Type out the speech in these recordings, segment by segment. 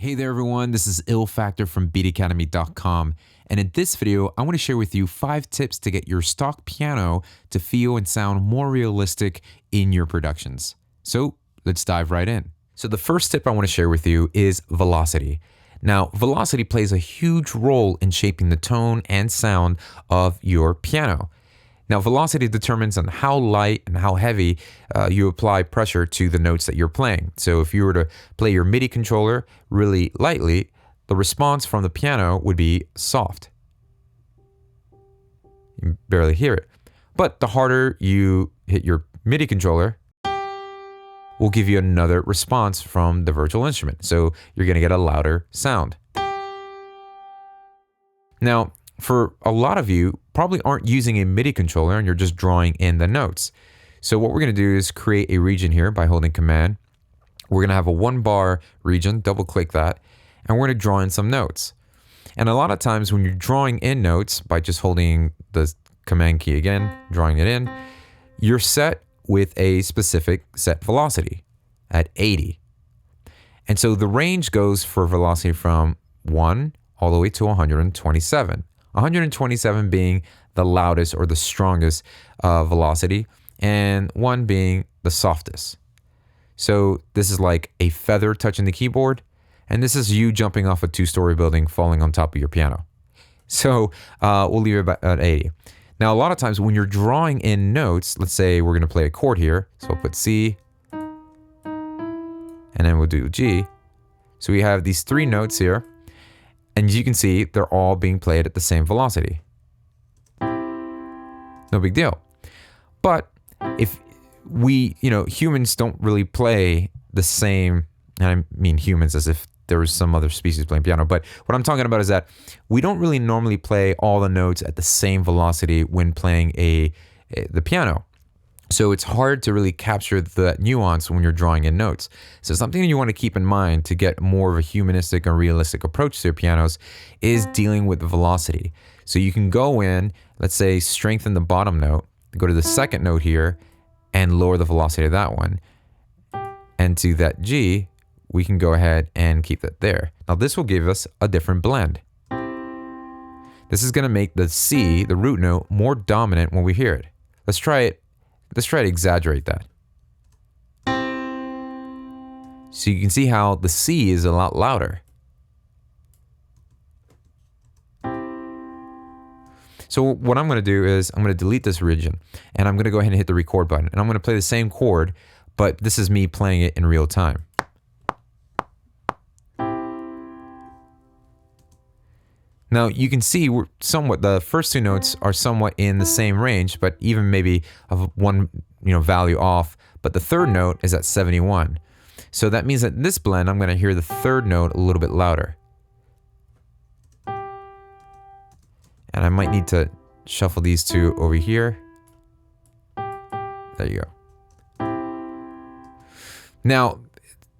Hey there everyone, this is Ill Factor from beatacademy.com, and in this video I want to share with you 5 tips to get your stock piano to feel and sound more realistic in your productions. So let's dive right in. So the first tip I want to share with you is velocity. Now, velocity plays a huge role in shaping the tone and sound of your piano. Now, velocity determines on how light and how heavy you apply pressure to the notes that you're playing. So if you were to play your MIDI controller really lightly, the response from the piano would be soft. You barely hear it. But the harder you hit your MIDI controller, will give you another response from the virtual instrument. So you're going to get a louder sound. Now, for a lot of you, probably aren't using a MIDI controller and you're just drawing in the notes. So what we're going to do is create a region here by holding Command. We're going to have a 1-bar region, double click that, and we're going to draw in some notes. And a lot of times when you're drawing in notes by just holding the Command key again, drawing it in, you're set with a specific set velocity at 80. And so the range goes for velocity from 1 all the way to 127. 127 being the loudest or the strongest velocity, and 1 being the softest. So this is like a feather touching the keyboard, and this is you jumping off a 2-story building falling on top of your piano. So we'll leave it at 80. Now, a lot of times when you're drawing in notes, let's say we're going to play a chord here. So I'll put C, and then we'll do G. So we have these 3 notes here. And as you can see, they're all being played at the same velocity. No big deal. But if we, humans don't really play the same, and I mean humans as if there was some other species playing piano, but what I'm talking about is that we don't really normally play all the notes at the same velocity when playing the piano. So it's hard to really capture the nuance when you're drawing in notes. So something you want to keep in mind to get more of a humanistic and realistic approach to your pianos is dealing with the velocity. So you can go in, let's say, strengthen the bottom note, go to the second note here, and lower the velocity of that one. And to that G, we can go ahead and keep that there. Now this will give us a different blend. This is going to make the C, the root note, more dominant when we hear it. Let's try it. Let's try to exaggerate that. So you can see how the C is a lot louder. So what I'm going to do is I'm going to delete this region and I'm going to go ahead and hit the record button. And I'm going to play the same chord, but this is me playing it in real time. Now you can see the first 2 notes are somewhat in the same range, but even maybe of 1 value off. But the 3rd note is at 71. So that means that in this blend, I'm going to hear the 3rd note a little bit louder. And I might need to shuffle these 2 over here. There you go. Now,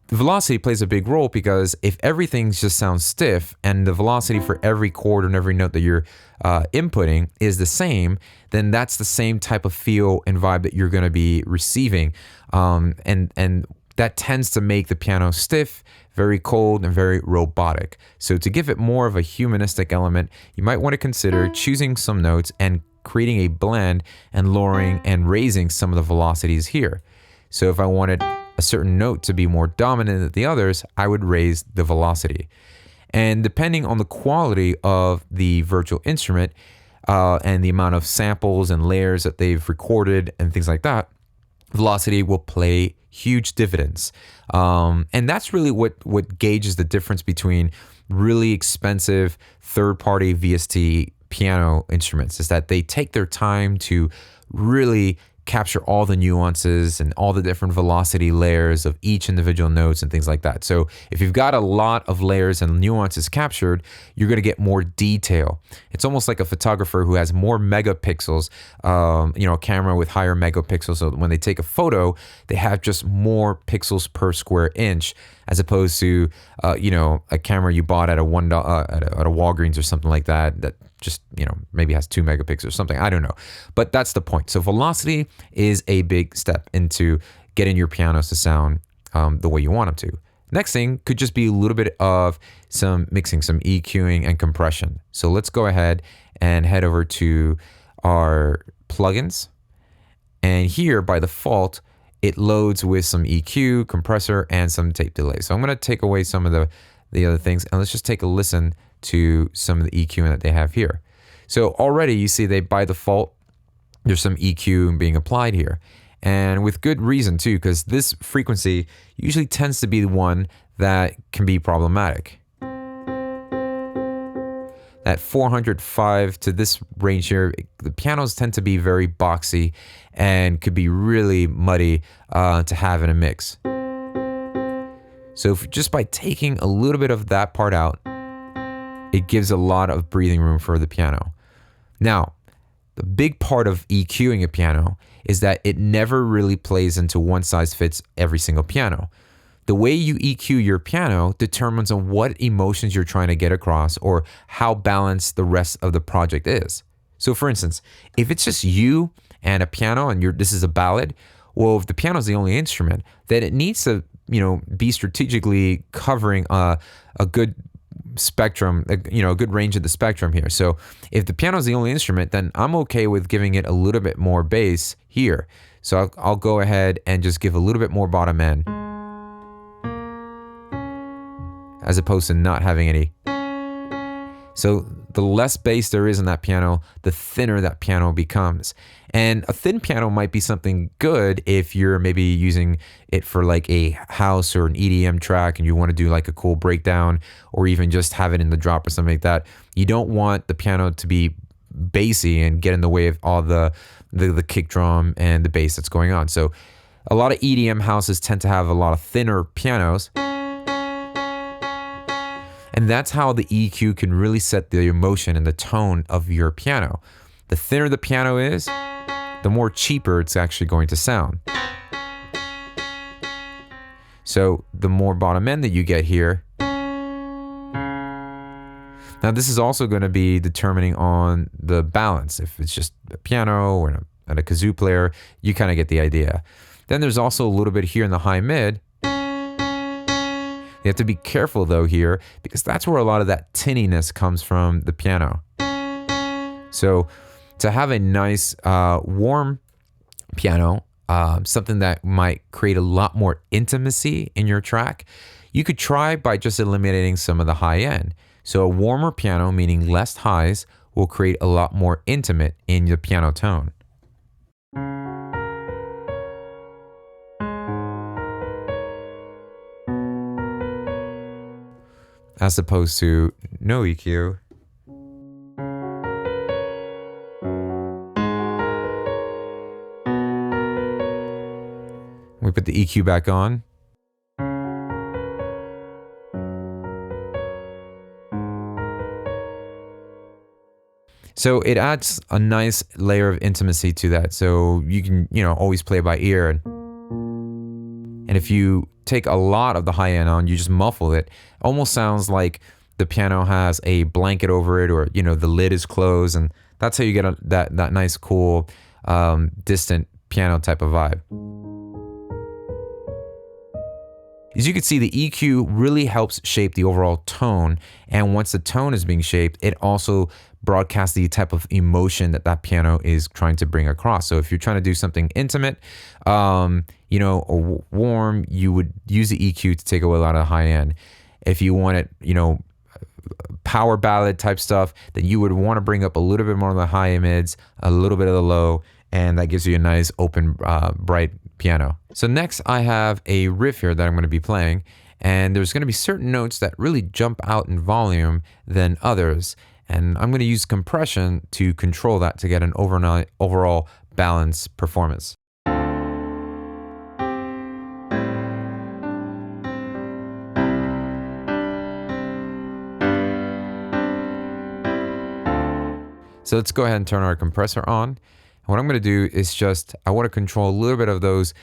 velocity plays a big role because if everything just sounds stiff and the velocity for every chord and every note that you're inputting is the same, then that's the same type of feel and vibe that you're going to be receiving. And that tends to make the piano stiff, very cold, and very robotic. So to give it more of a humanistic element, you might want to consider choosing some notes and creating a blend and lowering and raising some of the velocities here. So if I wanted a certain note to be more dominant than the others, I would raise the velocity. And depending on the quality of the virtual instrument and the amount of samples and layers that they've recorded and things like that, velocity will play huge dividends. And that's really what gauges the difference between really expensive third-party VST piano instruments, is that they take their time to really capture all the nuances and all the different velocity layers of each individual notes and things like that. So if you've got a lot of layers and nuances captured, you're going to get more detail. It's almost like a photographer who has more megapixels, a camera with higher megapixels. So when they take a photo, they have just more pixels per square inch, as opposed to, a camera you bought at a Walgreens or something like that just, maybe has 2 megapixels or something. I don't know. But that's the point. So velocity is a big step into getting your pianos to sound the way you want them to. Next thing could just be a little bit of some mixing, some EQing and compression. So let's go ahead and head over to our plugins. And here by default, it loads with some EQ, compressor, and some tape delay. So I'm going to take away some of the other things, and let's just take a listen to some of the EQing that they have here. So already you see they by default, there's some EQ being applied here. And with good reason too, because this frequency usually tends to be the one that can be problematic. That 405 to this range here, the pianos tend to be very boxy and could be really muddy to have in a mix. So just by taking a little bit of that part out, it gives a lot of breathing room for the piano. Now, the big part of EQing a piano is that it never really plays into one size fits every single piano. The way you EQ your piano determines on what emotions you're trying to get across or how balanced the rest of the project is. So for instance, if it's just you and a piano and this is a ballad, well, if the piano is the only instrument, then it needs to, be strategically covering a good spectrum, a good range of the spectrum here. So if the piano is the only instrument, then I'm okay with giving it a little bit more bass here. So I'll go ahead and just give a little bit more bottom end, as opposed to not having any. So the less bass there is in that piano, the thinner that piano becomes. And a thin piano might be something good if you're maybe using it for like a house or an EDM track and you want to do like a cool breakdown, or even just have it in the drop or something like that. You don't want the piano to be bassy and get in the way of all the kick drum and the bass that's going on. So a lot of EDM houses tend to have a lot of thinner pianos. And that's how the EQ can really set the emotion and the tone of your piano. The thinner the piano is, the more cheaper it's actually going to sound. So the more bottom end that you get here. Now this is also going to be determining on the balance. If it's just a piano or a kazoo player, you kind of get the idea. Then there's also a little bit here in the high mid. You have to be careful though here, because that's where a lot of that tinniness comes from the piano. So to have a nice warm piano, something that might create a lot more intimacy in your track, you could try by just eliminating some of the high end. So a warmer piano, meaning less highs, will create a lot more intimate in the piano tone. As opposed to no EQ. We put the EQ back on. So it adds a nice layer of intimacy to that. So you can, always play by ear. And if you take a lot of the high end on, you just muffle it. Almost sounds like the piano has a blanket over it, or the lid is closed, and that's how you get that nice, cool, distant piano type of vibe. As you can see, the EQ really helps shape the overall tone, and once the tone is being shaped, it also broadcasts the type of emotion that piano is trying to bring across. So if you're trying to do something intimate, or warm, you would use the EQ to take away a lot of the high end. If you want it, power ballad type stuff, then you would want to bring up a little bit more of the high mids, a little bit of the low, and that gives you a nice open, bright piano. So next I have a riff here that I'm going to be playing, and there's going to be certain notes that really jump out in volume than others, and I'm going to use compression to control that to get an overall balanced performance. So let's go ahead and turn our compressor on. What I'm going to do is I want to control a little bit of those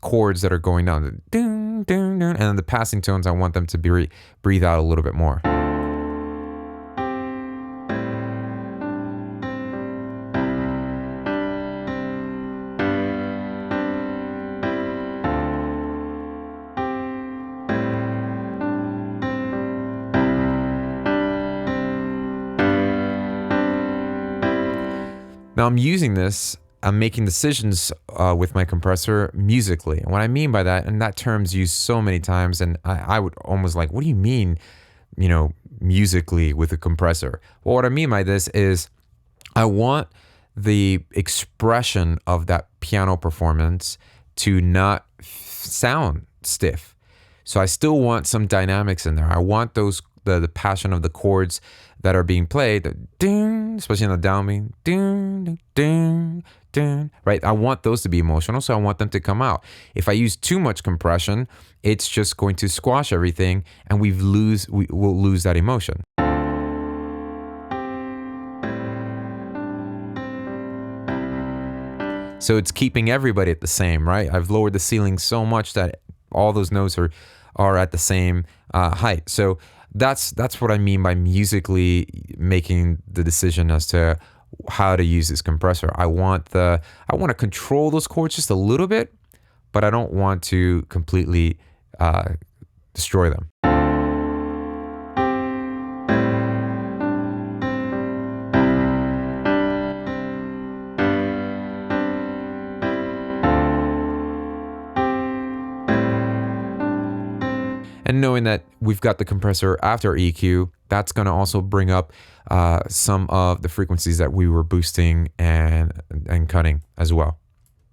chords that are going down, ding, ding, ding, and then the passing tones, I want them to breathe out a little bit more. Now I'm using this, I'm making decisions with my compressor musically. And what I mean by that, and that term's used so many times, and I would almost like, what do you mean, musically with a compressor? Well, what I mean by this is I want the expression of that piano performance to not sound stiff. So I still want some dynamics in there. I want those the passion of the chords that are being played, the ding, especially in the downbeat, ding, ding, ding, right? I want those to be emotional, so I want them to come out. If I use too much compression, it's just going to squash everything, and we will lose that emotion. So it's keeping everybody at the same, right? I've lowered the ceiling so much that all those notes are at the same height. So that's what I mean by musically making the decision as to how to use this compressor. I want to control those chords just a little bit, but I don't want to completely destroy them. And knowing that we've got the compressor after EQ, that's going to also bring up some of the frequencies that we were boosting and cutting as well.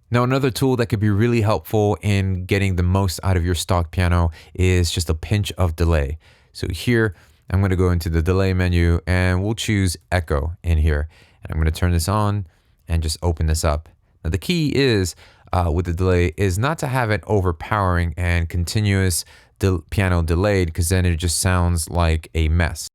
Now, another tool that could be really helpful in getting the most out of your stock piano is just a pinch of delay. So here, I'm going to go into the delay menu and we'll choose Echo in here. And I'm going to turn this on and just open this up. Now, the key is with the delay is not to have it overpowering and continuous piano delayed, because then it just sounds like a mess.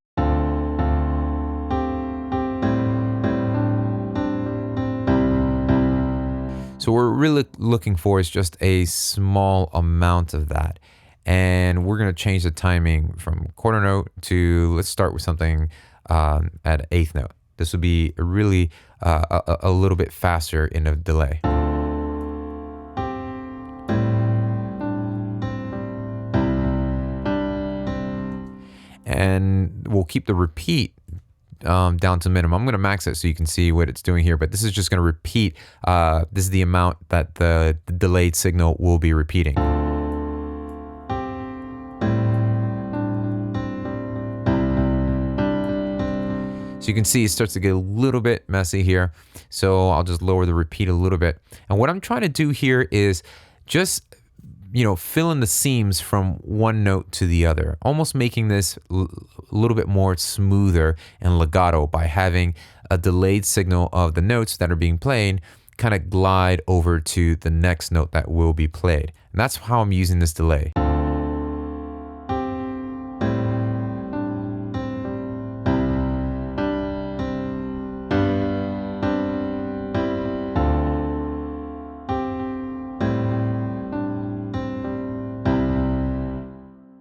So what we're really looking for is just a small amount of that. And we're going to change the timing from quarter note to, let's start with something at eighth note. This will be really a little bit faster in a delay. And we'll keep the repeat down to minimum. I'm going to max it so you can see what it's doing here, but this is just going to repeat. This is the amount that the delayed signal will be repeating. So you can see it starts to get a little bit messy here. So I'll just lower the repeat a little bit. And what I'm trying to do here is just fill in the seams from one note to the other, almost making this a little bit more smoother and legato by having a delayed signal of the notes that are being played kind of glide over to the next note that will be played. And that's how I'm using this delay.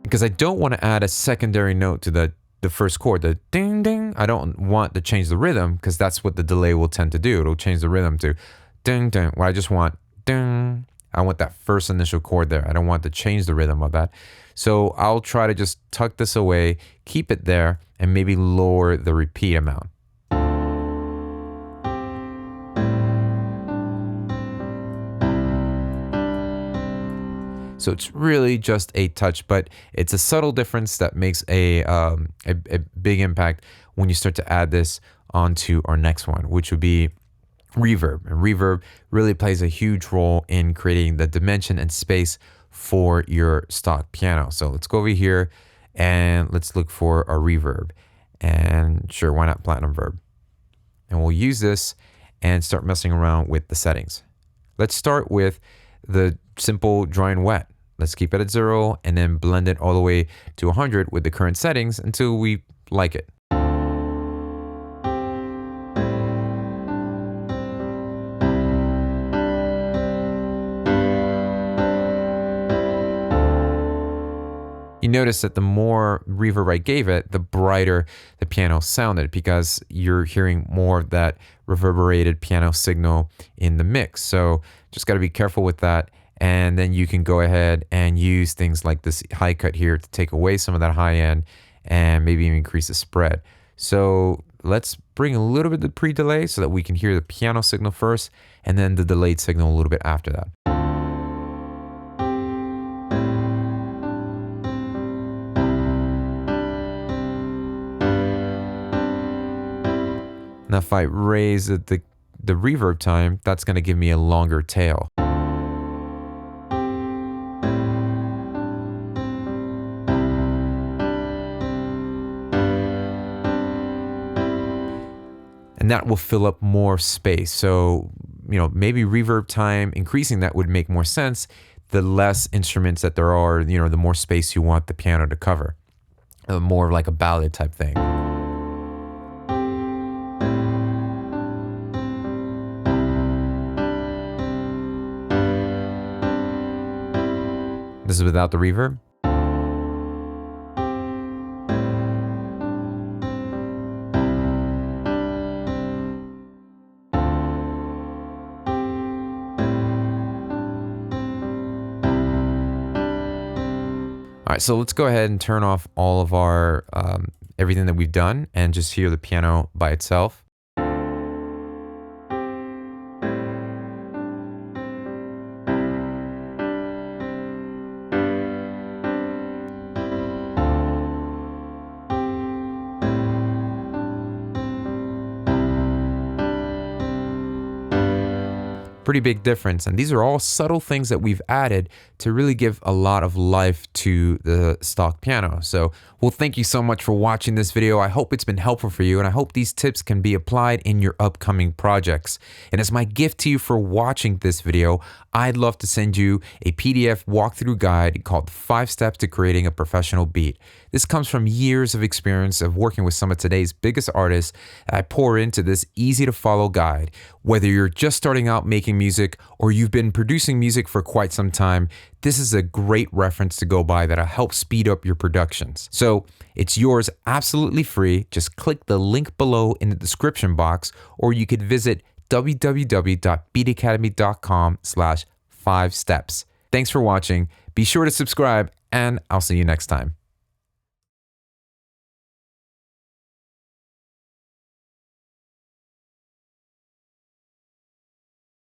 Because I don't want to add a secondary note to the first chord, the ding ding. I don't want to change the rhythm, because that's what the delay will tend to do. It'll change the rhythm to ding ding. Well, I just want ding. I want that first initial chord there. I don't want to change the rhythm of that. So I'll try to just tuck this away, keep it there, and maybe lower the repeat amount. So it's really just a touch, but it's a subtle difference that makes a big impact when you start to add this onto our next one, which would be reverb. And reverb really plays a huge role in creating the dimension and space for your stock piano. So let's go over here and let's look for our reverb. And sure, why not platinum verb? And we'll use this and start messing around with the settings. Let's start with the simple dry and wet. Let's keep it at 0 and then blend it all the way to 100 with the current settings until we like it. You notice that the more reverb I gave it, the brighter the piano sounded, because you're hearing more of that reverberated piano signal in the mix. So just got to be careful with that. And then you can go ahead and use things like this high cut here to take away some of that high end and maybe even increase the spread. So let's bring a little bit of pre-delay so that we can hear the piano signal first and then the delayed signal a little bit after that. Now if I raise the reverb time, that's going to give me a longer tail. And that will fill up more space. So, maybe reverb time, increasing that would make more sense. The less instruments that there are, the more space you want the piano to cover. More like a ballad type thing. This is without the reverb. All right, so let's go ahead and turn off all of our everything that we've done and just hear the piano by itself. Pretty big difference, and these are all subtle things that we've added to really give a lot of life to the stock piano. So, well, thank you so much for watching this video. I hope it's been helpful for you, and I hope these tips can be applied in your upcoming projects. And as my gift to you for watching this video, I'd love to send you a PDF walkthrough guide called 5 Steps to Creating a Professional Beat. This comes from years of experience of working with some of today's biggest artists. I pour into this easy to follow guide. Whether you're just starting out making music or you've been producing music for quite some time, this is a great reference to go by that'll help speed up your productions. So it's yours absolutely free. Just click the link below in the description box, or you could visit www.beatacademy.com/5steps. Thanks for watching. Be sure to subscribe, and I'll see you next time.